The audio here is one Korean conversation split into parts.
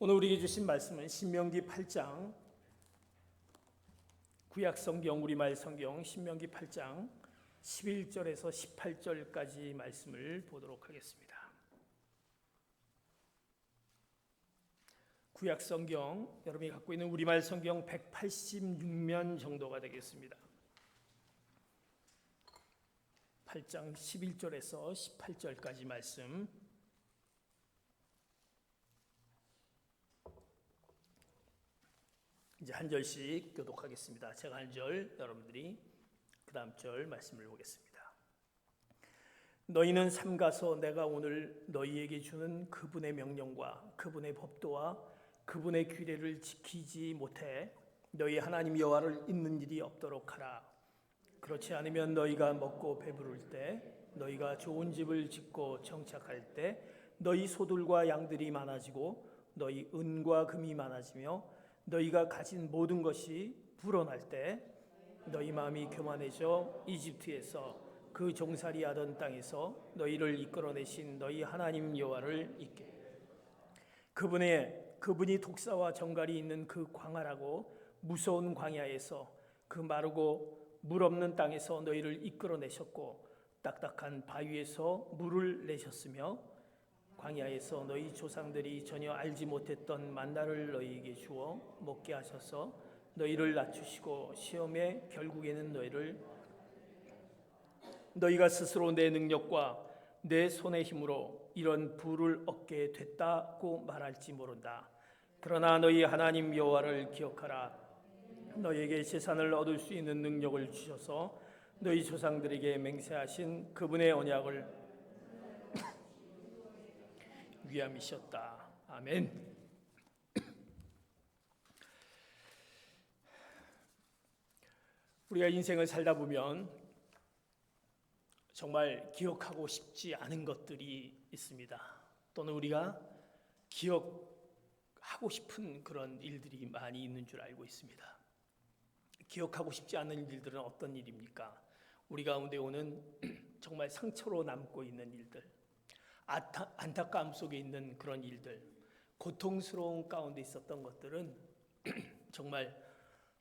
오늘 우리에게 주신 말씀은 신명기 8장, 구약성경 우리말 성경 신명기 8장 11절에서 18절까지 말씀을 보도록 하겠습니다. 구약성경 여러분이 갖고 있는 우리말 성경 186면 정도가 되겠습니다. 8장 11절에서 18절까지 말씀, 이제 한 절씩 교독하겠습니다. 제가 한 절, 여러분들이 그 다음 절 말씀을 보겠습니다. 너희는 삼가서 내가 오늘 너희에게 주는 그분의 명령과 그분의 법도와 그분의 규례를 지키지 못해 너희 하나님 여호와를 잊는 일이 없도록 하라. 그렇지 않으면 너희가 먹고 배부를 때, 너희가 좋은 집을 짓고 정착할 때 너희 소들과 양들이 많아지고 너희 은과 금이 많아지며 너희가 가진 모든 것이 불어날 때 너희 마음이 교만해져 이집트에서 그 종살이 하던 땅에서 너희를 이끌어내신 너희 하나님 여호와를 잊게. 그분이 독사와 정갈이 있는 그 광활하고 무서운 광야에서 그 마르고 물 없는 땅에서 너희를 이끌어내셨고 딱딱한 바위에서 물을 내셨으며 광야에서 너희 조상들이 전혀 알지 못했던 만나를 너희에게 주어 먹게 하셔서 너희를 낮추시고 시험에 결국에는 너희가 스스로 내 능력과 내 손의 힘으로 이런 부를 얻게 됐다고 말할지 모른다. 그러나 너희 하나님 여호와를 기억하라. 너희에게 재산을 얻을 수 있는 능력을 주셔서 너희 조상들에게 맹세하신 그분의 언약을 위함이셨다. 아멘. 우리가 인생을 살다 보면 정말 기억하고 싶지 않은 것들이 있습니다. 또는 우리가 기억하고 싶은 그런 일들이 많이 있는 줄 알고 있습니다. 기억하고 싶지 않은 일들은 어떤 일입니까? 우리 가운데 오는 정말 상처로 남고 있는 일들, 안타까움 속에 있는 그런 일들, 고통스러운 가운데 있었던 것들은 정말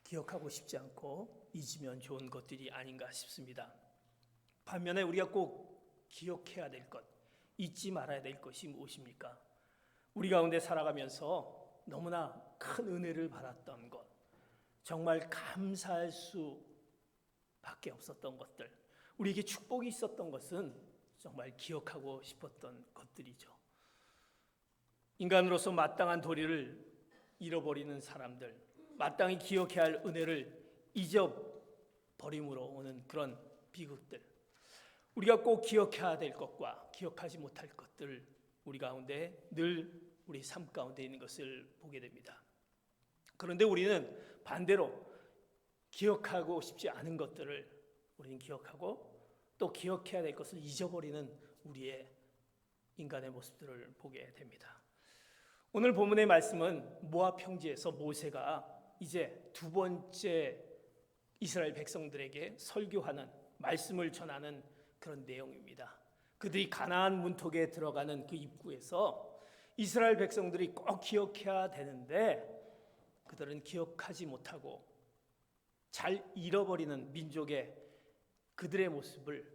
기억하고 싶지 않고 잊으면 좋은 것들이 아닌가 싶습니다. 반면에 우리가 꼭 기억해야 될 것, 잊지 말아야 될 것이 무엇입니까? 우리 가운데 살아가면서 너무나 큰 은혜를 받았던 것, 정말 감사할 수밖에 없었던 것들, 우리에게 축복이 있었던 것은 정말 기억하고 싶었던 것들이죠. 인간으로서 마땅한 도리를 잃어버리는 사람들, 마땅히 기억해야 할 은혜를 잊어버림으로 오는 그런 비극들, 우리가 꼭 기억해야 될 것과 기억하지 못할 것들, 우리 가운데 늘 우리 삶 가운데 있는 것을 보게 됩니다. 그런데 우리는 반대로 기억하고 싶지 않은 것들을 우리는 기억하고 또 기억해야 될 것을 잊어버리는 우리의 인간의 모습들을 보게 됩니다. 오늘 본문의 말씀은 모압 평지에서 모세가 이제 두 번째 이스라엘 백성들에게 설교하는, 말씀을 전하는 그런 내용입니다. 그들이 가나안 문턱에 들어가는 그 입구에서 이스라엘 백성들이 꼭 기억해야 되는데 그들은 기억하지 못하고 잘 잃어버리는 민족의 그들의 모습을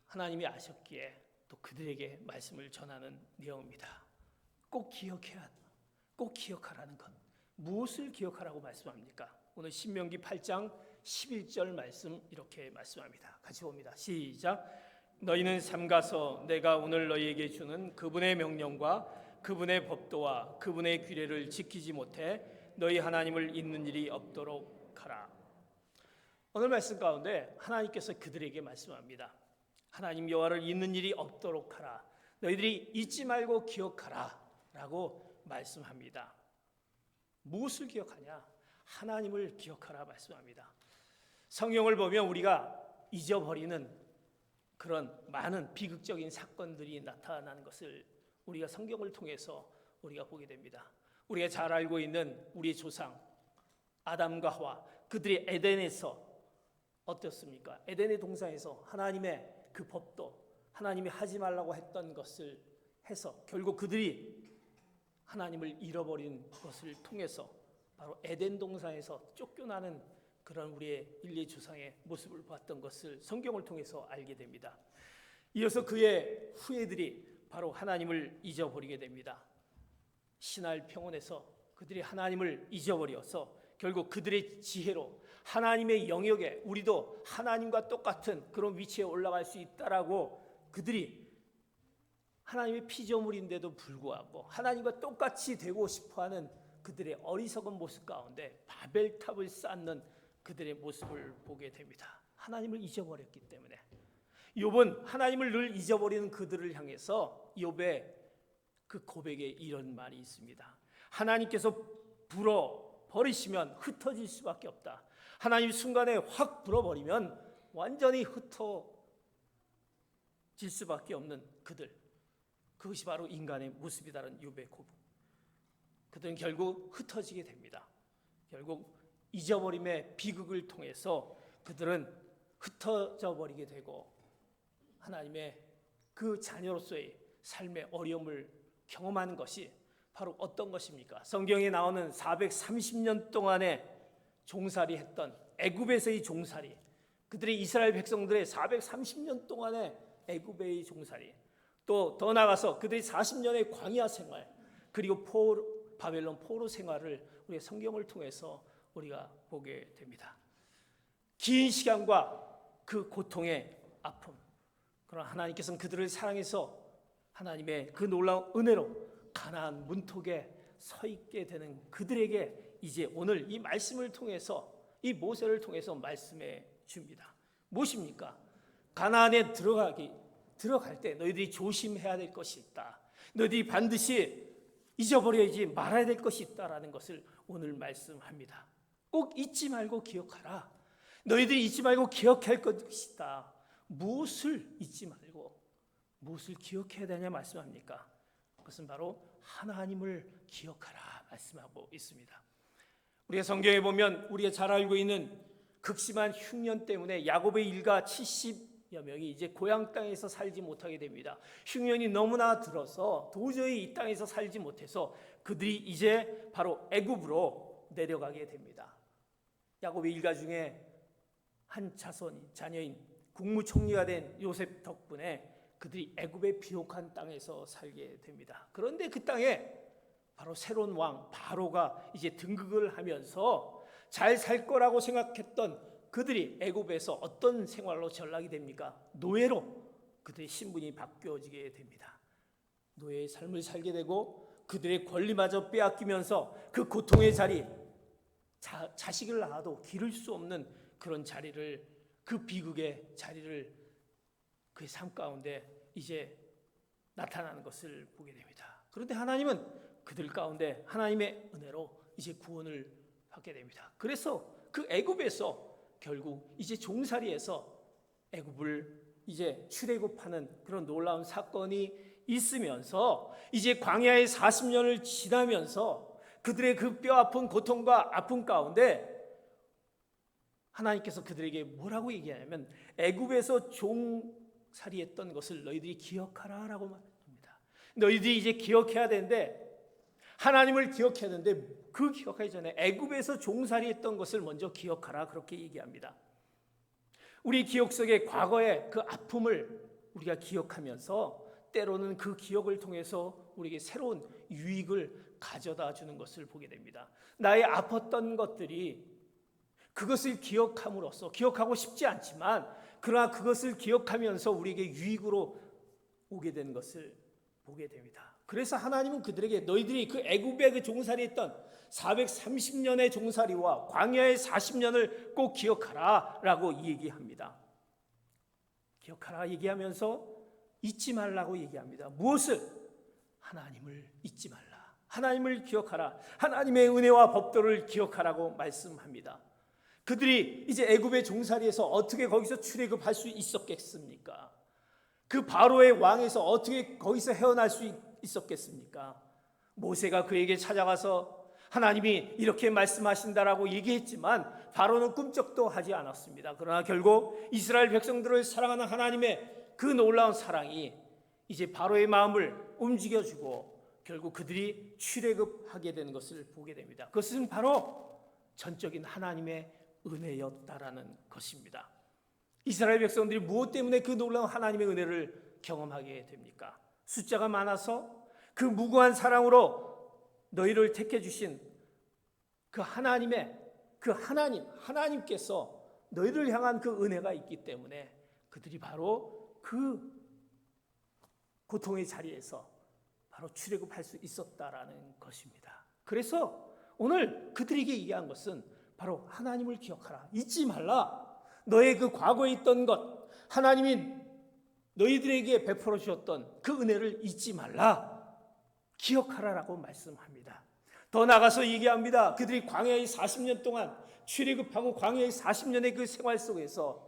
하나님이 아셨기에 또 그들에게 말씀을 전하는 내용입니다. 꼭 기억하라는 것. 무엇을 기억하라고 말씀합니까? 오늘 신명기 8장 11절 말씀 이렇게 말씀합니다. 같이 봅니다. 시작. 너희는 삼가서 내가 오늘 너희에게 주는 그분의 명령과 그분의 법도와 그분의 규례를 지키지 못해 너희 하나님을 잊는 일이 없도록 하라. 오늘 말씀 가운데 하나님께서 그들에게 말씀합니다. 하나님 여호와를 잊는 일이 없도록 하라. 너희들이 잊지 말고 기억하라 라고 말씀합니다. 무엇을 기억하냐? 하나님을 기억하라 말씀합니다. 성경을 보면 우리가 잊어버리는 그런 많은 비극적인 사건들이 나타나는 것을 우리가 성경을 통해서 우리가 보게 됩니다. 우리가 잘 알고 있는 우리의 조상 아담과 하와, 그들이 에덴에서 어떻습니까? 에덴의 동산에서 하나님의 그 법도, 하나님이 하지 말라고 했던 것을 해서 결국 그들이 하나님을 잃어버린 것을 통해서 바로 에덴 동산에서 쫓겨나는 그런 우리의 인류 조상의 모습을 봤던 것을 성경을 통해서 알게 됩니다. 이어서 그의 후예들이 바로 하나님을 잊어버리게 됩니다. 신할 평원에서 그들이 하나님을 잊어버려서 결국 그들의 지혜로 하나님의 영역에 우리도 하나님과 똑같은 그런 위치에 올라갈 수 있다라고 그들이 하나님의 피조물인데도 불구하고 하나님과 똑같이 되고 싶어하는 그들의 어리석은 모습 가운데 바벨탑을 쌓는 그들의 모습을 보게 됩니다. 하나님을 잊어버렸기 때문에. 욥은 하나님을 늘 잊어버리는 그들을 향해서 욥의 그 고백에 이런 말이 있습니다. 하나님께서 불어버리시면 흩어질 수밖에 없다. 하나님 순간에 확 불어버리면 완전히 흩어질 수밖에 없는 그들, 그것이 바로 인간의 모습이다라는 욥의 고백. 그들은 결국 흩어지게 됩니다. 결국 잊어버림의 비극을 통해서 그들은 흩어져 버리게 되고 하나님의 그 자녀로서의 삶의 어려움을 경험하는 것이 바로 어떤 것입니까? 성경에 나오는 430년 동안의 종살이 했던 애굽에서의 종살이, 그들의 이스라엘 백성들의 430년 동안의 애굽의 종살이, 또 더 나아가서 그들의 40년의 광야 생활, 그리고 바벨론 포로 생활을 우리가 성경을 통해서 우리가 보게 됩니다. 긴 시간과 그 고통의 아픔, 그러나 하나님께서는 그들을 사랑해서 하나님의 그 놀라운 은혜로 가나안 문턱에 서 있게 되는 그들에게 이제 오늘 이 말씀을 통해서, 이 모세를 통해서 말씀해 줍니다. 무엇입니까? 가나안에 들어갈 때 너희들이 조심해야 될 것이 있다. 너희들이 반드시 잊어버리지 말아야 될 것이 있다라는 것을 오늘 말씀합니다. 꼭 잊지 말고 기억하라. 너희들이 잊지 말고 기억할 것이 있다. 무엇을 잊지 말고 무엇을 기억해야 되냐 말씀합니까? 그것은 바로 하나님을 기억하라 말씀하고 있습니다. 우리가 성경에 보면 우리가 잘 알고 있는 극심한 흉년 때문에 야곱의 일가 70여 명이 이제 고향 땅에서 살지 못하게 됩니다. 흉년이 너무나 들어서 도저히 이 땅에서 살지 못해서 그들이 이제 바로 애굽으로 내려가게 됩니다. 야곱의 일가 중에 한 자녀인 국무총리가 된 요셉 덕분에 그들이 애굽의 비옥한 땅에서 살게 됩니다. 그런데 그 땅에 바로 새로운 왕 바로가 이제 등극을 하면서 잘 살 거라고 생각했던 그들이 애굽에서 어떤 생활로 전락이 됩니까? 노예로 그들의 신분이 바뀌어지게 됩니다. 노예의 삶을 살게 되고 그들의 권리마저 빼앗기면서 그 고통의 자리, 자식을 낳아도 기를 수 없는 그런 자리를, 그 비극의 자리를 그의 삶 가운데 이제 나타나는 것을 보게 됩니다. 그런데 하나님은 그들 가운데 하나님의 은혜로 이제 구원을 받게 됩니다. 그래서 그 애굽에서 결국 이제 종살이에서 애굽을 이제 출애굽하는 그런 놀라운 사건이 있으면서 이제 광야의 40년을 지나면서 그들의 그 뼈아픈 고통과 아픔 가운데 하나님께서 그들에게 뭐라고 얘기하냐면 애굽에서 종살이했던 것을 너희들이 기억하라라고 말합니다. 너희들이 이제 기억해야 되는데, 하나님을 기억해야 되는데 그 기억하기 전에 애굽에서 종살이했던 것을 먼저 기억하라, 그렇게 얘기합니다. 우리 기억 속에 과거의 그 아픔을 우리가 기억하면서 때로는 그 기억을 통해서 우리에게 새로운 유익을 가져다 주는 것을 보게 됩니다. 나의 아팠던 것들이 그것을 기억함으로써, 기억하고 싶지 않지만 그러나 그것을 기억하면서 우리에게 유익으로 오게 된 것을 보게 됩니다. 그래서 하나님은 그들에게 너희들이 그 애굽의 그 종살이했던 430년의 종살이와 광야의 40년을 꼭 기억하라 라고 얘기합니다. 기억하라 얘기하면서 잊지 말라고 얘기합니다. 무엇을? 하나님을 잊지 말라. 하나님을 기억하라. 하나님의 은혜와 법도를 기억하라고 말씀합니다. 그들이 이제 애굽의 종살이에서 어떻게 거기서 출애굽할 수 있었겠습니까? 그 바로의 왕에서 어떻게 거기서 헤어날 수 있었겠습니까? 모세가 그에게 찾아가서 하나님이 이렇게 말씀하신다라고 얘기했지만 바로는 꿈쩍도 하지 않았습니다. 그러나 결국 이스라엘 백성들을 사랑하는 하나님의 그 놀라운 사랑이 이제 바로의 마음을 움직여주고 결국 그들이 출애굽하게 되는 것을 보게 됩니다. 그것은 바로 전적인 하나님의 은혜였다라는 것입니다. 이스라엘 백성들이 무엇 때문에 그 놀라운 하나님의 은혜를 경험하게 됩니까? 숫자가 많아서 그 무고한 사랑으로 너희를 택해 주신 그 하나님께서 너희를 향한 그 은혜가 있기 때문에 그들이 바로 그 고통의 자리에서 바로 출애굽할 수 있었다라는 것입니다. 그래서 오늘 그들에게 얘기한 것은 바로 하나님을 기억하라. 잊지 말라. 너의 그 과거에 있던 것, 하나님이 너희들에게 베풀어 주셨던 그 은혜를 잊지 말라. 기억하라라고 말씀합니다. 더 나가서 얘기합니다. 그들이 광야의 40년 동안 출애굽하고 광야의 40년의 그 생활 속에서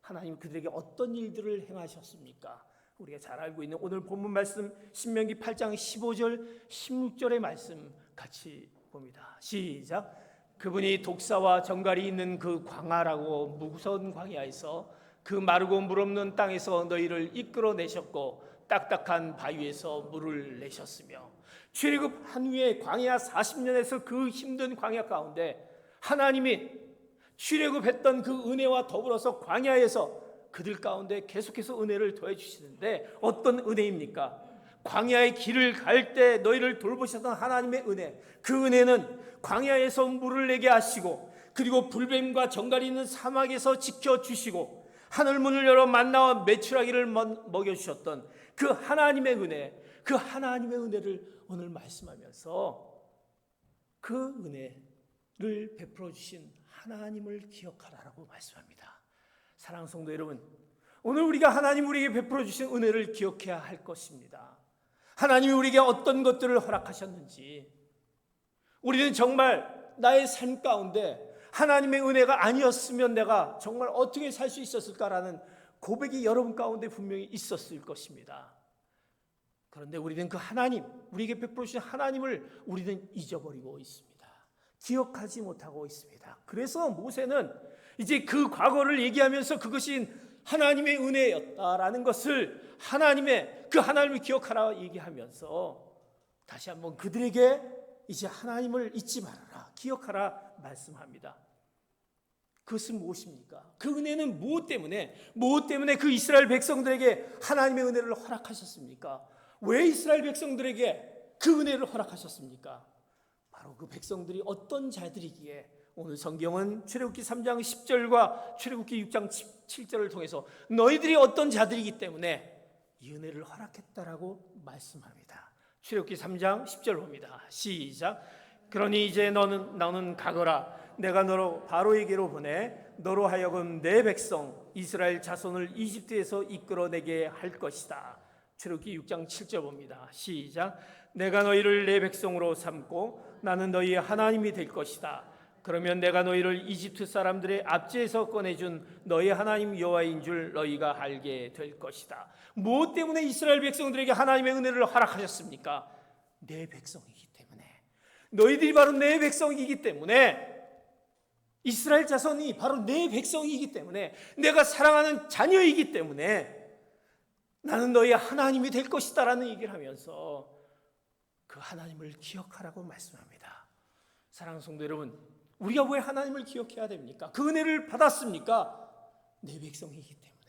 하나님 그들에게 어떤 일들을 행하셨습니까? 우리가 잘 알고 있는 오늘 본문 말씀 신명기 8장 15절 16절의 말씀 같이 봅니다. 시작. 그분이 독사와 정갈이 있는 그 광야라고 무서운 광야에서 그 마르고 물 없는 땅에서 너희를 이끌어내셨고 딱딱한 바위에서 물을 내셨으며 출애굽한 후에 광야 40년에서 그 힘든 광야 가운데 하나님이 출애굽했던 그 은혜와 더불어서 광야에서 그들 가운데 계속해서 은혜를 더해 주시는데 어떤 은혜입니까? 광야의 길을 갈 때 너희를 돌보셨던 하나님의 은혜, 그 은혜는 광야에서 물을 내게 하시고 그리고 불뱀과 정갈이 있는 사막에서 지켜주시고 하늘문을 열어 만나와 메추라기를 먹여주셨던 그 하나님의 은혜, 그 하나님의 은혜를 오늘 말씀하면서 그 은혜를 베풀어 주신 하나님을 기억하라라고 말씀합니다. 사랑하는 성도 여러분, 오늘 우리가 하나님 우리에게 베풀어 주신 은혜를 기억해야 할 것입니다. 하나님이 우리에게 어떤 것들을 허락하셨는지, 우리는 정말 나의 삶 가운데 하나님의 은혜가 아니었으면 내가 정말 어떻게 살 수 있었을까라는 고백이 여러분 가운데 분명히 있었을 것입니다. 그런데 우리는 그 하나님, 우리에게 베풀어 주신 하나님을 우리는 잊어버리고 있습니다. 기억하지 못하고 있습니다. 그래서 모세는 이제 그 과거를 얘기하면서 그것이 하나님의 은혜였다라는 것을 하나님을 기억하라 얘기하면서 다시 한번 그들에게 이제 하나님을 잊지 말아라, 기억하라 말씀합니다. 그것은 무엇입니까? 그 은혜는 무엇 때문에 그 이스라엘 백성들에게 하나님의 은혜를 허락하셨습니까? 왜 이스라엘 백성들에게 그 은혜를 허락하셨습니까? 바로 그 백성들이 어떤 자들이기에 오늘 성경은 출애굽기 3장 10절과 출애굽기 6장 7절을 통해서 너희들이 어떤 자들이기 때문에 이 은혜를 허락했다라고 말씀합니다. 출애굽기 3장 10절 봅니다. 시작. 그러니 이제 너는 가거라. 내가 너로 바로에게로 보내 너로 하여금 내 백성 이스라엘 자손을 이집트에서 이끌어내게 할 것이다. 출애굽기 6장 7절 봅니다. 시작. 내가 너희를 내 백성으로 삼고 나는 너희의 하나님이 될 것이다. 그러면 내가 너희를 이집트 사람들의 압제에서 꺼내준 너희 하나님 여호와인 줄 너희가 알게 될 것이다. 무엇 때문에 이스라엘 백성들에게 하나님의 은혜를 허락하셨습니까? 내 백성이기 때문에. 너희들이 바로 내 백성이기 때문에, 이스라엘 자손이 바로 내 백성이기 때문에, 내가 사랑하는 자녀이기 때문에 나는 너희의 하나님이 될 것이다 라는 얘기를 하면서 그 하나님을 기억하라고 말씀합니다. 사랑하는 성도 여러분, 우리가 왜 하나님을 기억해야 됩니까? 그 은혜를 받았습니까? 내 백성이기 때문에,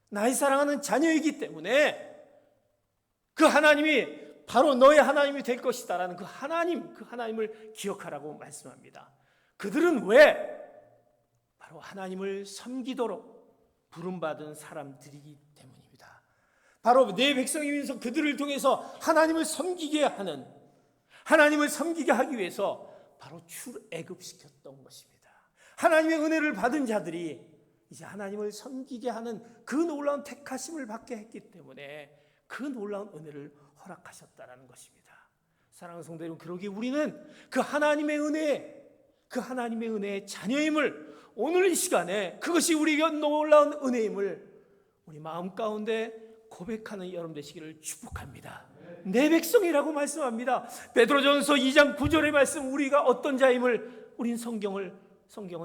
나의 사랑하는 자녀이기 때문에 그 하나님이 바로 너의 하나님이 될 것이다 라는 그 하나님을 기억하라고 말씀합니다. 그들은 왜? 바로 하나님을 섬기도록 부름받은 사람들이기 때문입니다. 바로 내 백성이면서 그들을 통해서 하나님을 섬기게 하기 위해서 바로 출애굽시켰던 것입니다. 하나님의 은혜를 받은 자들이 이제 하나님을 섬기게 하는 그 놀라운 택하심을 받게 했기 때문에 그 놀라운 은혜를 허락하셨다라는 것입니다. 사랑하는 성도 여러분, 그러기에 우리는 그 하나님의 은혜의 자녀임을 오늘 이 시간에, 그것이 우리에게 놀라운 은혜임을 우리 마음 가운데 고백하는 여러분 되시기를 축복합니다. 내 백성이라고 말씀합니다. 베드로전서 2장 9절의 말씀, 우리가 어떤 자임을 우린 성경은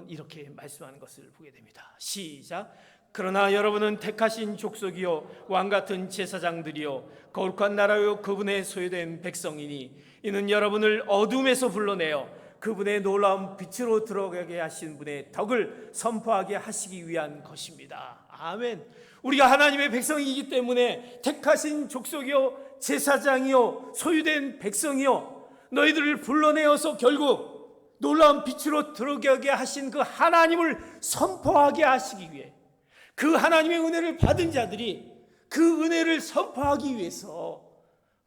이렇게 말씀하는 것을 보게 됩니다. 시작. 그러나 여러분은 택하신 족속이요 왕같은 제사장들이요 거룩한 나라요 그분의 소유된 백성이니 이는 여러분을 어둠에서 불러내어 그분의 놀라운 빛으로 들어가게 하신 분의 덕을 선포하게 하시기 위한 것입니다. 아멘. 우리가 하나님의 백성이기 때문에 택하신 족속이요 제사장이요 소유된 백성이요 너희들을 불러내어서 결국 놀라운 빛으로 들어가게 하신 그 하나님을 선포하게 하시기 위해 그 하나님의 은혜를 받은 자들이 그 은혜를 선포하기 위해서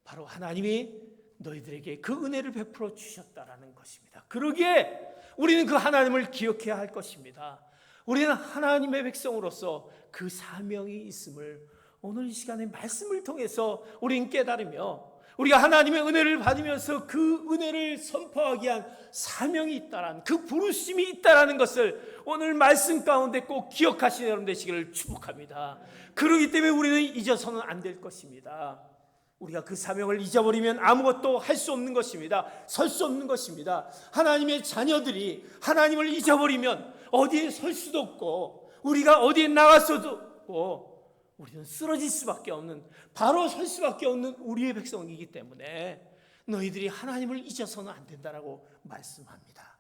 바로 하나님이 너희들에게 그 은혜를 베풀어 주셨다라는 것입니다. 그러기에 우리는 그 하나님을 기억해야 할 것입니다. 우리는 하나님의 백성으로서 그 사명이 있음을 오늘 이 시간에 말씀을 통해서 우리는 깨달으며 우리가 하나님의 은혜를 받으면서 그 은혜를 선포하기 위한 사명이 있다라는 그 부르심이 있다라는 것을 오늘 말씀 가운데 꼭 기억하시는 여러분 되시기를 축복합니다. 그렇기 때문에 우리는 잊어서는 안 될 것입니다. 우리가 그 사명을 잊어버리면 아무것도 할 수 없는 것입니다. 설 수 없는 것입니다. 하나님의 자녀들이 하나님을 잊어버리면 어디에 설 수도 없고 우리가 어디에 나가서도 없고 우리는 쓰러질 수밖에 없는 바로 설 수밖에 없는 우리의 백성이기 때문에 너희들이 하나님을 잊어서는 안 된다라고 말씀합니다.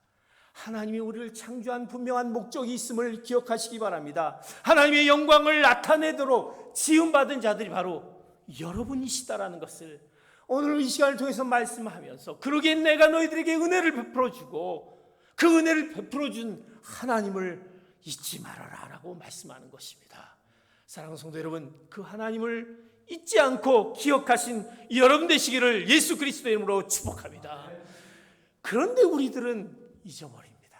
하나님이 우리를 창조한 분명한 목적이 있음을 기억하시기 바랍니다. 하나님의 영광을 나타내도록 지음받은 자들이 바로 여러분이시다라는 것을 오늘 이 시간을 통해서 말씀하면서 그러기에 내가 너희들에게 은혜를 베풀어주고 그 은혜를 베풀어준 하나님을 잊지 말아라 라고 말씀하는 것입니다. 사랑하는 성도 여러분, 그 하나님을 잊지 않고 기억하신 여러분 되시기를 예수 그리스도의 이름으로 축복합니다. 그런데 우리들은 잊어버립니다.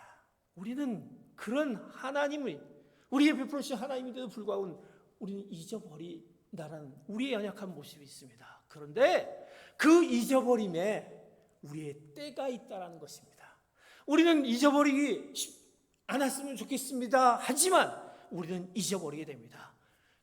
우리는 그런 하나님을 우리의 베풀어주신 하나님인데도 불구하고 우리는 잊어버린다는 우리의 연약한 모습이 있습니다. 그런데 그 잊어버림에 우리의 때가 있다는 것입니다. 우리는 잊어버리기 않았으면 좋겠습니다. 하지만 우리는 잊어버리게 됩니다.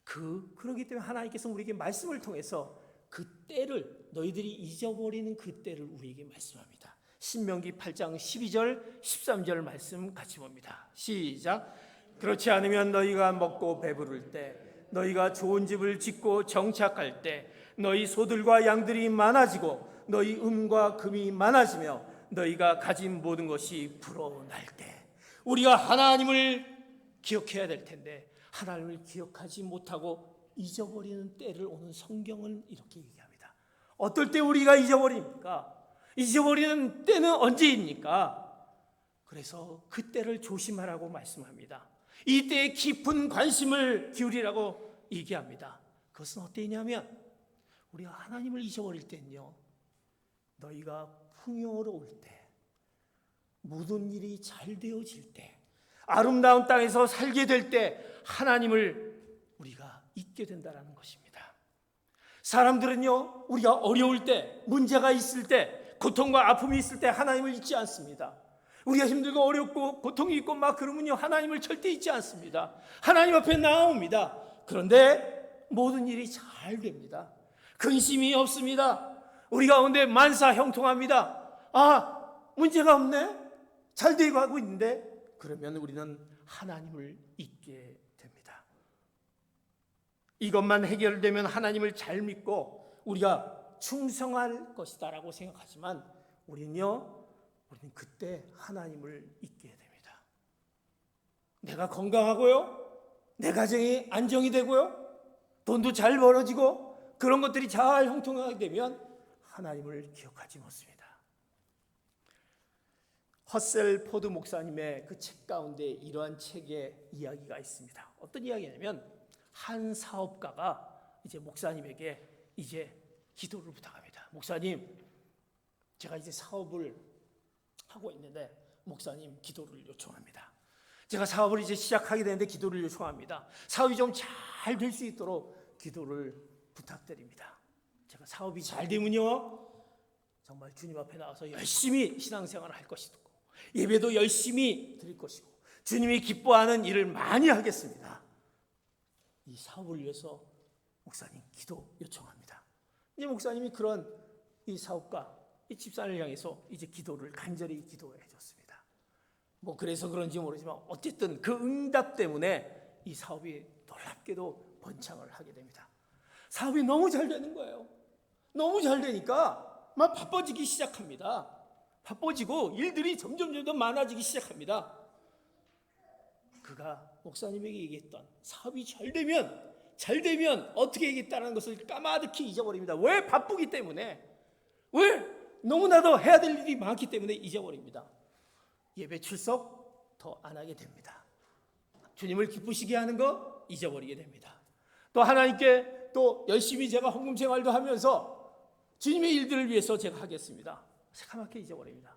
그러기 때문에 하나님께서 우리에게 말씀을 통해서 그 때를 너희들이 잊어버리는 그 때를 우리에게 말씀합니다. 신명기 8장 12절 13절 말씀 같이 봅니다. 시작. 그렇지 않으면 너희가 먹고 배부를 때 너희가 좋은 집을 짓고 정착할 때 너희 소들과 양들이 많아지고 너희 은과 금이 많아지며 너희가 가진 모든 것이 불어날 때 우리가 하나님을 기억해야 될 텐데 하나님을 기억하지 못하고 잊어버리는 때를 오늘 성경은 이렇게 얘기합니다. 어떨 때 우리가 잊어버립니까? 잊어버리는 때는 언제입니까? 그래서 그 때를 조심하라고 말씀합니다. 이 때에 깊은 관심을 기울이라고 얘기합니다. 그것은 어때냐면 우리가 하나님을 잊어버릴 때는요, 너희가 풍요로울 때, 모든 일이 잘 되어질 때, 아름다운 땅에서 살게 될 때 하나님을 우리가 잊게 된다는 것입니다. 사람들은요, 우리가 어려울 때, 문제가 있을 때, 고통과 아픔이 있을 때 하나님을 잊지 않습니다. 우리가 힘들고 어렵고 고통이 있고 막 그러면요, 하나님을 절대 잊지 않습니다. 하나님 앞에 나옵니다. 그런데 모든 일이 잘 됩니다. 근심이 없습니다. 우리 가운데 만사 형통합니다. 문제가 없네? 잘 되고 가고 있는데 그러면 우리는 하나님을 잊게 됩니다. 이것만 해결되면 하나님을 잘 믿고 우리가 충성할 것이다 라고 생각하지만 우리는 그때 하나님을 잊게 됩니다. 내가 건강하고요, 내 가정이 안정이 되고요, 돈도 잘 벌어지고 그런 것들이 잘 형통하게 되면 하나님을 기억하지 못합니다. 허셀 포드 목사님의 그 책 가운데 이러한 책의 이야기가 있습니다. 어떤 이야기냐면 한 사업가가 이제 목사님에게 이제 기도를 부탁합니다. 목사님, 제가 이제 사업을 하고 있는데 목사님 기도를 요청합니다. 제가 사업을 이제 시작하게 되는데 기도를 요청합니다. 사업이 좀 잘 될 수 있도록 기도를 부탁드립니다. 제가 사업이 잘 되면요, 정말 주님 앞에 나와서 열심히 신앙생활을 할 것이고 예배도 열심히 드릴 것이고 주님이 기뻐하는 일을 많이 하겠습니다. 이 사업을 위해서 목사님 기도 요청합니다. 이제 목사님이 그런 이 사업가, 이 집사를 향해서 이제 기도를 간절히 기도해 줬습니다. 그래서 그런지 모르지만 어쨌든 그 응답 때문에 이 사업이 놀랍게도 번창을 하게 됩니다. 사업이 너무 잘 되는 거예요. 너무 잘 되니까 막 바빠지기 시작합니다. 바빠지고 일들이 점점 많아지기 시작합니다. 그가 목사님에게 얘기했던 사업이 잘 되면 어떻게 얘기했다는 것을 까마득히 잊어버립니다. 왜? 바쁘기 때문에. 왜? 너무나도 해야 될 일이 많기 때문에 잊어버립니다. 예배 출석 더 안 하게 됩니다. 주님을 기쁘시게 하는 거 잊어버리게 됩니다. 또 하나님께 또 열심히 제가 헌금 생활도 하면서 주님의 일들을 위해서 제가 하겠습니다. 새까맣게 잊어버립니다.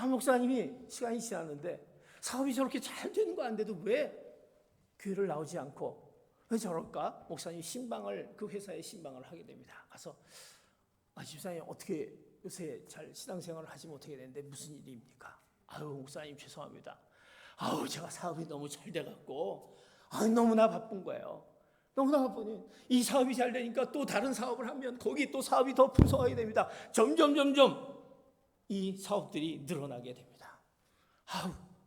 목사님이 시간이 지났는데 사업이 저렇게 잘 되는 거 아닌데도 왜 교회를 나오지 않고 왜 저럴까? 목사님 신방을 그 회사에 신방을 하게 됩니다. 가서 집사님 어떻게 요새 잘 신앙생활을 하지 못하게 되는데 무슨 일입니까? 목사님 죄송합니다. 제가 사업이 너무 잘 돼갖고 너무나 바쁜 거예요. 너무나 바쁘니 이 사업이 잘 되니까 또 다른 사업을 하면 거기 또 사업이 더 풍성하게 됩니다. 점점 이 사업들이 늘어나게 됩니다.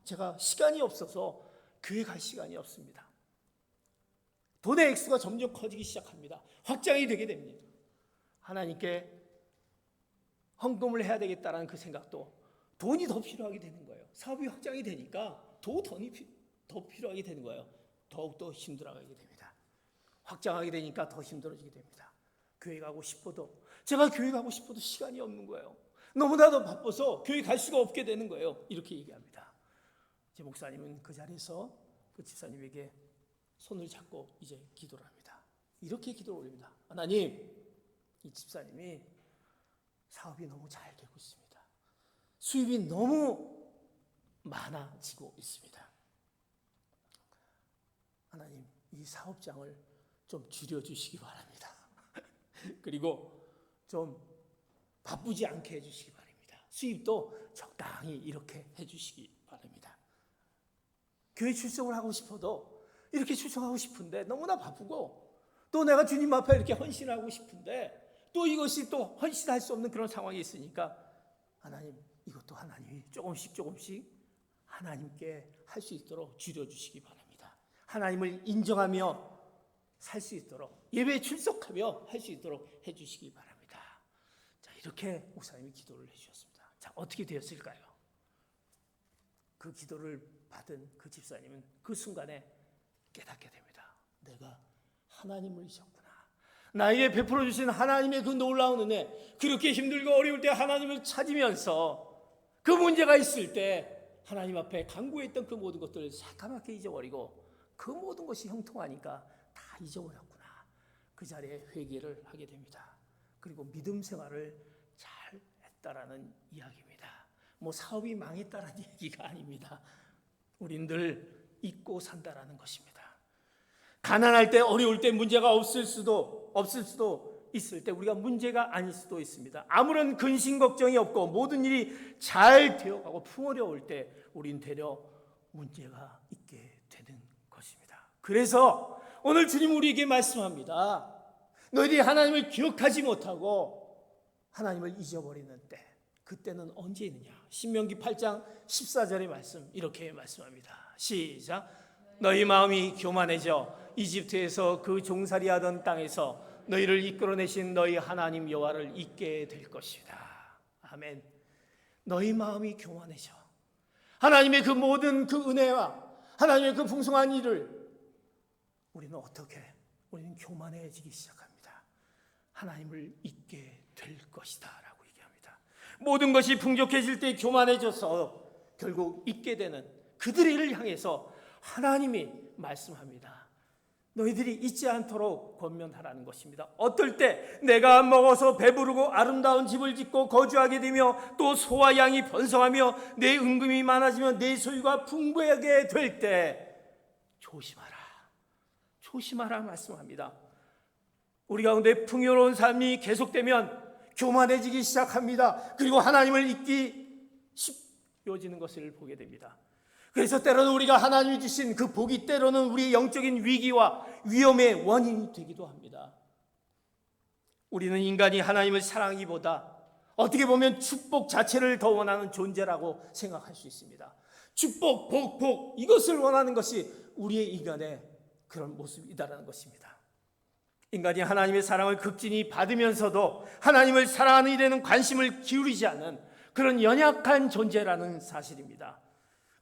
제가 시간이 없어서 교회 갈 시간이 없습니다. 돈의 액수가 점점 커지기 시작합니다. 확장이 되게 됩니다. 하나님께 헌금을 해야 되겠다라는 그 생각도 돈이 더 필요하게 되는 거예요. 사업이 확장이 되니까 돈이 더 필요하게 되는 거예요. 더욱더 힘들어가게 됩니다. 확장하게 되니까 더 힘들어지게 됩니다. 교회 가고 싶어도 제가 교회 가고 싶어도 시간이 없는 거예요. 너무나도 바빠서 교회 갈 수가 없게 되는 거예요. 이렇게 얘기합니다. 제 목사님은 그 자리에서 그 집사님에게 손을 잡고 이제 기도를 합니다. 이렇게 기도를 올립니다. 하나님, 이 집사님이 사업이 너무 잘 되고 있습니다. 수입이 너무 많아지고 있습니다. 하나님, 이 사업장을 좀 줄여주시기 바랍니다. 그리고 좀 바쁘지 않게 해주시기 바랍니다. 수입도 적당히 이렇게 해주시기 바랍니다. 교회 출석을 하고 싶어도 이렇게 출석하고 싶은데 너무나 바쁘고 또 내가 주님 앞에 이렇게 헌신하고 싶은데 또 이것이 또 헌신할 수 없는 그런 상황이 있으니까 하나님, 이것도 하나님이 조금씩 하나님께 할 수 있도록 줄여주시기 바랍니다. 하나님을 인정하며 살 수 있도록 예배에 출석하며 할 수 있도록 해주시기 바랍니다. 자, 이렇게 목사님이 기도를 해주셨습니다. 자, 어떻게 되었을까요? 그 기도를 받은 그 집사님은 그 순간에 깨닫게 됩니다. 내가 하나님을 잊었구나. 나에게 베풀어 주신 하나님의 그 놀라운 은혜, 그렇게 힘들고 어려울 때 하나님을 찾으면서 그 문제가 있을 때 하나님 앞에 간구했던 그 모든 것들을 새까맣게 잊어버리고 그 모든 것이 형통하니까 다 잊어버렸구나. 그 자리에 회개를 하게 됩니다. 그리고 믿음 생활을 잘 했다라는 이야기입니다. 사업이 망했다라는 얘기가 아닙니다. 우린 늘 잊고 산다라는 것입니다. 가난할 때, 어려울 때, 문제가 없을 수도 있을 때 우리가 문제가 아닐 수도 있습니다. 아무런 근심 걱정이 없고 모든 일이 잘 되어가고 풍요로울 때 우린 되려 문제가 있게 되는 것입니다. 그래서 오늘 주님 우리에게 말씀합니다. 너희들이 하나님을 기억하지 못하고 하나님을 잊어버리는 때, 그때는 언제 있느냐? 신명기 8장 14절의 말씀 이렇게 말씀합니다. 시작. 너희 마음이 교만해져 이집트에서 그 종살이하던 땅에서 너희를 이끌어내신 너희 하나님 여호와를 잊게 될 것이다. 아멘. 너희 마음이 교만해져. 하나님의 그 모든 그 은혜와 하나님의 그 풍성한 일을 우리는 교만해지기 시작합니다. 하나님을 잊게 될 것이다 라고 얘기합니다. 모든 것이 풍족해질 때 교만해져서 결국 잊게 되는 그들을 향해서 하나님이 말씀합니다. 너희들이 잊지 않도록 권면하라는 것입니다. 어떨 때 내가 먹어서 배부르고 아름다운 집을 짓고 거주하게 되며 또 소와 양이 번성하며 내 은금이 많아지며 내 소유가 풍부하게 될 때 조심하라 말씀합니다. 우리 가운데 풍요로운 삶이 계속되면 교만해지기 시작합니다. 그리고 하나님을 잊기 쉬워지는 것을 보게 됩니다. 그래서 때로는 우리가 하나님이 주신 그 복이 때로는 우리의 영적인 위기와 위험의 원인이 되기도 합니다. 우리는 인간이 하나님을 사랑하기보다 어떻게 보면 축복 자체를 더 원하는 존재라고 생각할 수 있습니다. 축복, 복 이것을 원하는 것이 우리의 인간의 그런 모습이다라는 것입니다. 인간이 하나님의 사랑을 극진히 받으면서도 하나님을 사랑하는 일에는 관심을 기울이지 않는 그런 연약한 존재라는 사실입니다.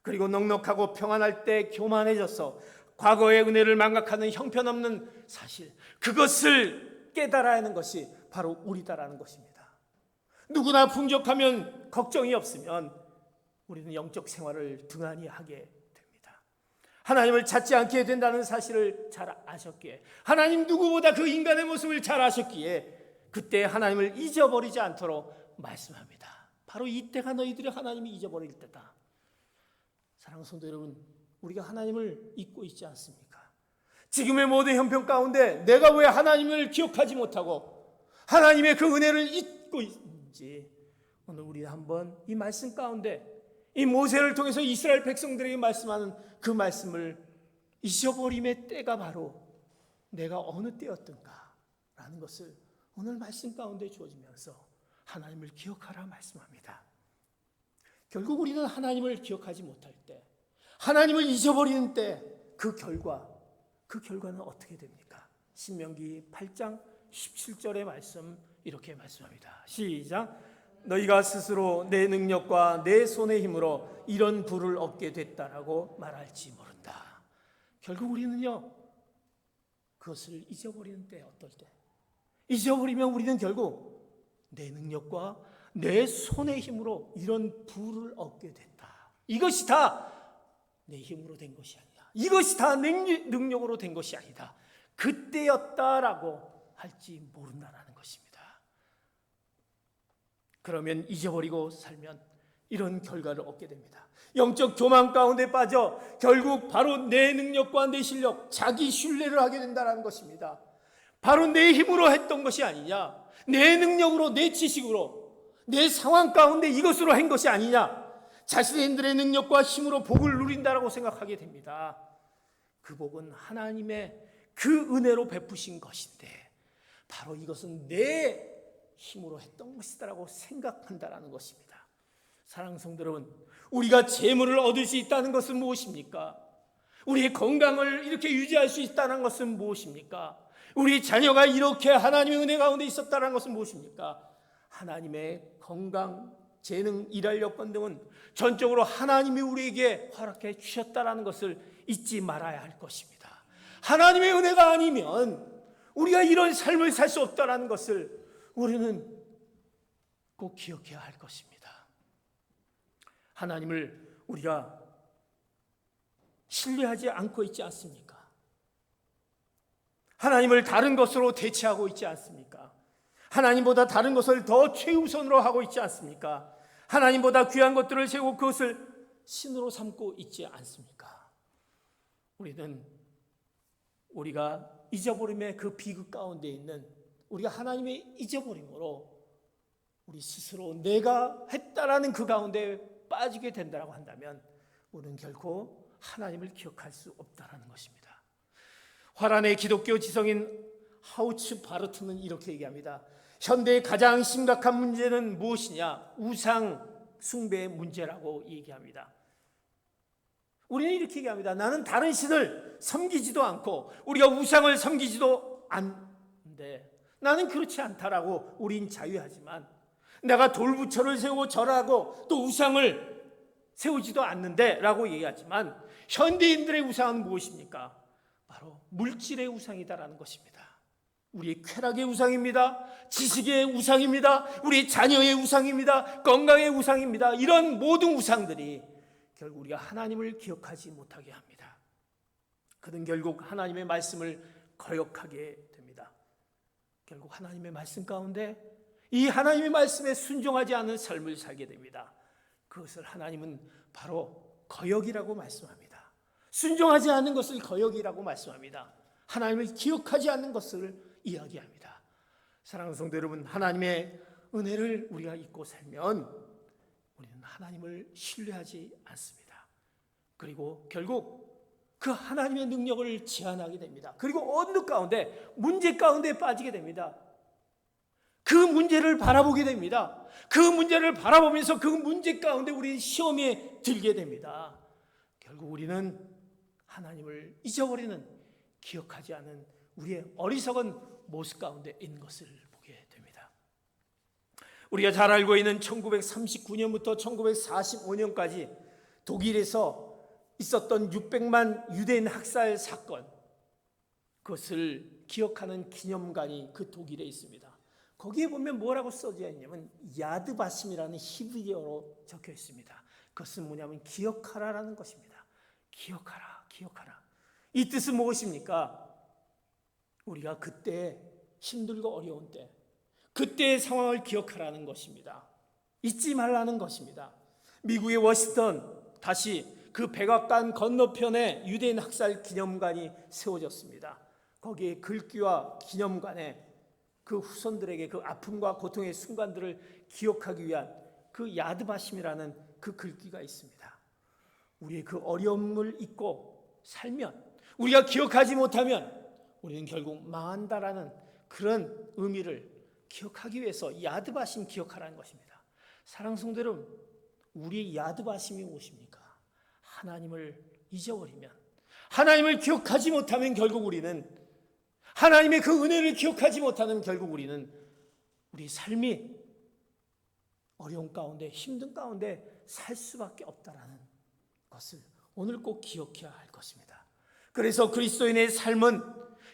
그리고 넉넉하고 평안할 때 교만해져서 과거의 은혜를 망각하는 형편없는 사실, 그것을 깨달아야 하는 것이 바로 우리다라는 것입니다. 누구나 풍족하면 걱정이 없으면 우리는 영적 생활을 등한히 하게 됩니다. 하나님을 찾지 않게 된다는 사실을 잘 아셨기에, 하나님 누구보다 그 인간의 모습을 잘 아셨기에 그때 하나님을 잊어버리지 않도록 말씀합니다. 바로 이때가 너희들이 하나님이 잊어버릴 때다. 사랑하는 성도 여러분, 우리가 하나님을 잊고 있지 않습니까? 지금의 모든 형편 가운데 내가 왜 하나님을 기억하지 못하고 하나님의 그 은혜를 잊고 있는지, 오늘 우리 한번 이 말씀 가운데, 이 모세를 통해서 이스라엘 백성들에게 말씀하는 그 말씀을 잊어버림의 때가 바로 내가 어느 때였던가 라는 것을 오늘 말씀 가운데 주어지면서 하나님을 기억하라 말씀합니다. 결국 우리는 하나님을 기억하지 못할 때, 하나님을 잊어버리는 때 그 결과는 어떻게 됩니까? 신명기 8장 17절의 말씀 이렇게 말씀합니다. 시작. 너희가 스스로 내 능력과 내 손의 힘으로 이런 부를 얻게 됐다라고 말할지 모른다. 결국 우리는요, 그것을 잊어버리는 때, 어떨 때 잊어버리면 우리는 결국 내 능력과 내 손의 힘으로 이런 부를 얻게 됐다. 이것이 다 내 힘으로 된 것이 아니다. 이것이 다 내 능력으로 된 것이 아니다. 그때였다라고 할지 모른다라는 것입니다. 그러면 잊어버리고 살면 이런 결과를 얻게 됩니다. 영적 교만 가운데 빠져 결국 바로 내 능력과 내 실력, 자기 신뢰를 하게 된다는 것입니다. 바로 내 힘으로 했던 것이 아니냐, 내 능력으로, 내 지식으로, 내 상황 가운데 이것으로 한 것이 아니냐, 자신들의 능력과 힘으로 복을 누린다라고 생각하게 됩니다. 그 복은 하나님의 그 은혜로 베푸신 것인데 바로 이것은 내 힘으로 했던 것이다라고 생각한다라는 것입니다. 사랑하는 성도 여러분, 우리가 재물을 얻을 수 있다는 것은 무엇입니까? 우리의 건강을 이렇게 유지할 수 있다는 것은 무엇입니까? 우리 자녀가 이렇게 하나님의 은혜 가운데 있었다는 것은 무엇입니까? 하나님의 건강, 재능, 일할 여건 등은 전적으로 하나님이 우리에게 허락해 주셨다는 것을 잊지 말아야 할 것입니다. 하나님의 은혜가 아니면 우리가 이런 삶을 살 수 없다는 것을 우리는 꼭 기억해야 할 것입니다. 하나님을 우리가 신뢰하지 않고 있지 않습니까? 하나님을 다른 것으로 대체하고 있지 않습니까? 하나님보다 다른 것을 더 최우선으로 하고 있지 않습니까? 하나님보다 귀한 것들을 세우고 그것을 신으로 삼고 있지 않습니까? 우리가 잊어버림의 그 비극 가운데 있는, 우리가 하나님의 잊어버림으로 우리 스스로 내가 했다라는 그 가운데 빠지게 된다고 한다면 우리는 결코 하나님을 기억할 수 없다라는 것입니다. 화란의 기독교 지성인 하우츠 바르트는 이렇게 얘기합니다. 현대의 가장 심각한 문제는 무엇이냐? 우상 숭배의 문제라고 얘기합니다. 우리는 이렇게 얘기합니다. 나는 다른 신을 섬기지도 않고 우리가 우상을 섬기지도 않는데 나는 그렇지 않다라고 우린 자유하지만, 내가 돌부처를 세우고 절하고 또 우상을 세우지도 않는데 라고 얘기하지만 현대인들의 우상은 무엇입니까? 바로 물질의 우상이다라는 것입니다. 우리의 쾌락의 우상입니다. 지식의 우상입니다. 우리 자녀의 우상입니다. 건강의 우상입니다. 이런 모든 우상들이 결국 우리가 하나님을 기억하지 못하게 합니다. 그는 결국 하나님의 말씀을 거역하게 됩니다. 결국 하나님의 말씀 가운데 이 하나님의 말씀에 순종하지 않는 삶을 살게 됩니다. 그것을 하나님은 바로 거역이라고 말씀합니다. 순종하지 않는 것을 거역이라고 말씀합니다. 하나님을 기억하지 않는 것을 이야기합니다. 사랑하는 성도 여러분, 하나님의 은혜를 우리가 잊고 살면 우리는 하나님을 신뢰하지 않습니다. 그리고 결국 그 하나님의 능력을 제한하게 됩니다. 그리고 어느 가운데, 문제 가운데 빠지게 됩니다. 그 문제를 바라보게 됩니다. 그 문제를 바라보면서 그 문제 가운데 우리 시험에 들게 됩니다. 결국 우리는 하나님을 잊어버리는 기억하지 않은 우리의 어리석은 모습 가운데 있는 것을 보게 됩니다. 우리가 잘 알고 있는 1939년부터 1945년까지 독일에서 있었던 600만 유대인 학살 사건, 그것을 기억하는 기념관이 그 독일에 있습니다. 거기에 보면 뭐라고 써져 있냐면 야드바심이라는 히브리어로 적혀 있습니다. 그것은 뭐냐면 기억하라라는 것입니다. 기억하라, 기억하라. 이 뜻은 무엇입니까? 우리가 그때 힘들고 어려운 때, 그때의 상황을 기억하라는 것입니다. 잊지 말라는 것입니다. 미국의 워싱턴, 다시 그 백악관 건너편에 유대인 학살 기념관이 세워졌습니다. 거기에 글귀와 기념관에 그 후손들에게 그 아픔과 고통의 순간들을 기억하기 위한 그 야드바심이라는 그 글귀가 있습니다. 우리의 그 어려움을 잊고 살면, 우리가 기억하지 못하면 우리는 결국 망한다라는 그런 의미를 기억하기 위해서 야드바심 기억하라는 것입니다. 사랑하는 성도 여러분, 우리의 야드바심이 무엇입니까? 하나님을 잊어버리면, 하나님을 기억하지 못하면 결국 우리는, 하나님의 그 은혜를 기억하지 못하면 결국 우리는 우리 삶이 어려운 가운데, 힘든 가운데 살 수밖에 없다라는 것을 오늘 꼭 기억해야 할 것입니다. 그래서 그리스도인의 삶은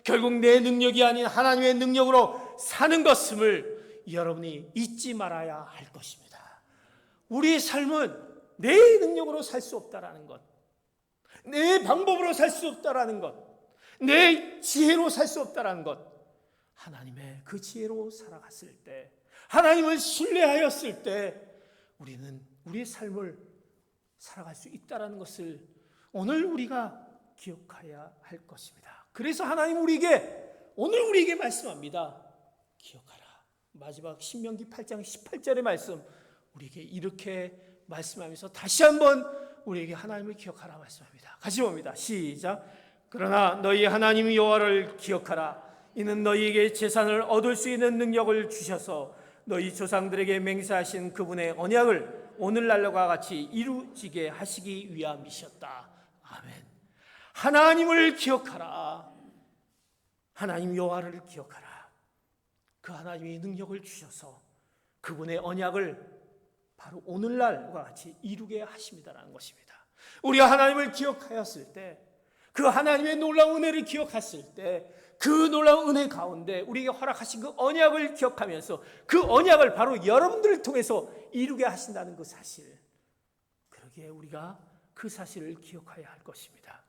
결국 내 능력이 아닌 하나님의 능력으로 사는 것임을 여러분이 잊지 말아야 할 것입니다. 우리의 삶은 내 능력으로 살 수 없다라는 것, 내 방법으로 살 수 없다라는 것, 내 지혜로 살 수 없다라는 것, 하나님의 그 지혜로 살아갔을 때, 하나님을 신뢰하였을 때 우리는 우리의 삶을 살아갈 수 있다라는 것을 오늘 우리가 기억해야 할 것입니다. 그래서 하나님 오늘 우리에게 말씀합니다. 기억하라. 마지막 신명기 8장 18절의 말씀, 우리에게 이렇게 말씀하면서 다시 한번 우리에게 하나님을 기억하라 말씀합니다. 같이 봅니다. 시작. 그러나 너희 하나님 여호와를 기억하라. 이는 너희에게 재산을 얻을 수 있는 능력을 주셔서 너희 조상들에게 맹세하신 그분의 언약을 오늘날과 같이 이루어지게 하시기 위함이셨다. 아멘. 하나님을 기억하라. 하나님 여호와를 기억하라. 그 하나님이 능력을 주셔서 그분의 언약을 바로 오늘날과 같이 이루게 하십니다라는 것입니다. 우리가 하나님을 기억하였을 때, 그 하나님의 놀라운 은혜를 기억했을 때, 그 놀라운 은혜 가운데 우리에게 허락하신 그 언약을 기억하면서 그 언약을 바로 여러분들을 통해서 이루게 하신다는 그 사실, 그러기에 우리가 그 사실을 기억해야 할 것입니다.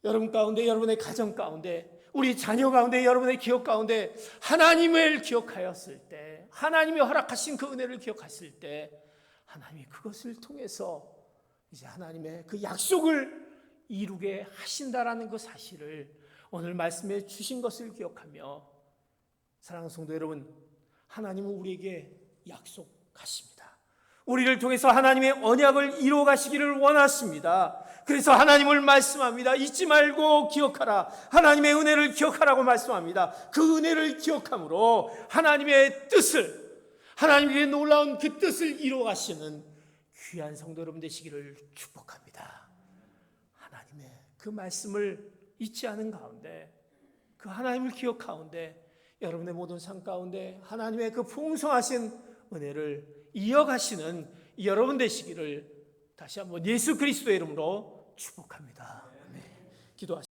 여러분 가운데, 여러분의 가정 가운데, 우리 자녀 가운데, 여러분의 기억 가운데 하나님을 기억하였을 때, 하나님이 허락하신 그 은혜를 기억했을 때, 하나님이 그것을 통해서 이제 하나님의 그 약속을 이루게 하신다라는 그 사실을 오늘 말씀해 주신 것을 기억하며, 사랑하는 성도 여러분, 하나님은 우리에게 약속하십니다. 우리를 통해서 하나님의 언약을 이루어 가시기를 원하십니다. 그래서 하나님을 말씀합니다. 잊지 말고 기억하라. 하나님의 은혜를 기억하라고 말씀합니다. 그 은혜를 기억함으로 하나님의 뜻을, 하나님의 놀라운 그 뜻을 이루어 가시는 귀한 성도 여러분 되시기를 축복합니다. 하나님의 그 말씀을 잊지 않은 가운데, 그 하나님을 기억 가운데, 여러분의 모든 삶 가운데 하나님의 그 풍성하신 은혜를 이어가시는 여러분 되시기를 다시 한번 예수 그리스도의 이름으로 축복합니다. 아멘. 기도하십시오.